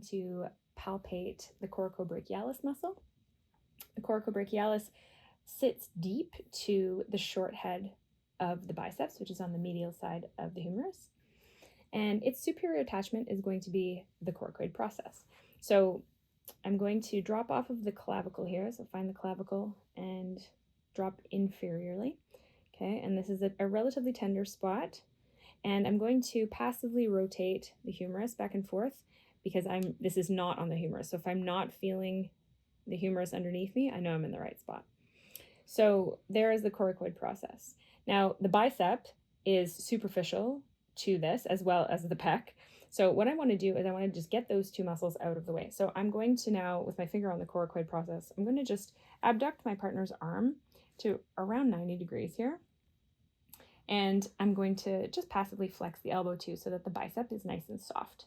to palpate the coracobrachialis muscle. The coracobrachialis sits deep to the short head of the biceps, which is on the medial side of the humerus. And its superior attachment is going to be the coracoid process. So I'm going to drop off of the clavicle here. So find the clavicle and drop inferiorly. Okay, and this is a relatively tender spot. And I'm going to passively rotate the humerus back and forth because this is not on the humerus. So if I'm not feeling the humerus underneath me, I know I'm in the right spot. So there is the coracoid process. Now the bicep is superficial to this as well as the pec. So what I want to do is I want to just get those two muscles out of the way. So I'm going to now, with my finger on the coracoid process, I'm going to just abduct my partner's arm to around 90 degrees here. And I'm going to just passively flex the elbow too so that the bicep is nice and soft.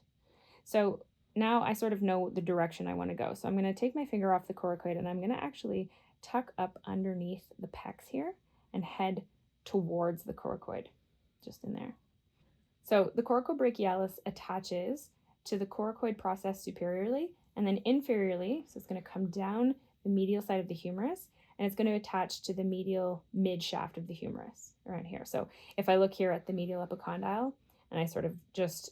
So now I sort of know the direction I want to go. So I'm going to take my finger off the coracoid and I'm going to actually tuck up underneath the pecs here and head towards the coracoid, just in there. So the coracobrachialis attaches to the coracoid process superiorly and then inferiorly. So it's going to come down the medial side of the humerus and it's going to attach to the medial mid shaft of the humerus around here. So if I look here at the medial epicondyle and I sort of just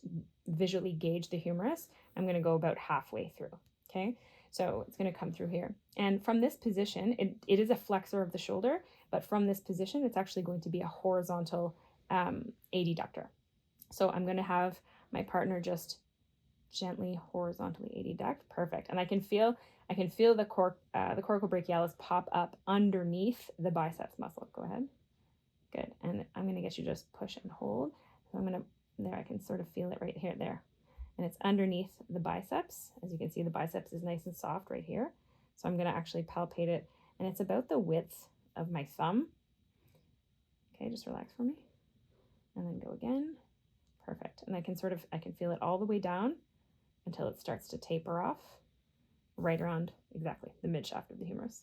visually gauge the humerus, I'm going to go about halfway through. Okay. So it's going to come through here. And from this position, it is a flexor of the shoulder, but from this position, it's actually going to be a horizontal adductor. So I'm going to have my partner just gently horizontally adduct. Perfect. And I can feel the coracobrachialis pop up underneath the biceps muscle. Go ahead. Good. And I'm going to get you to just push and hold. So I'm going to, there, I can sort of feel it right here, there. And it's underneath the biceps. As you can see, the biceps is nice and soft right here. So I'm going to actually palpate it. And it's about the width of my thumb. Okay, just relax for me. And then go again. Perfect. And I can feel it all the way down until it starts to taper off right around exactly the mid shaft of the humerus.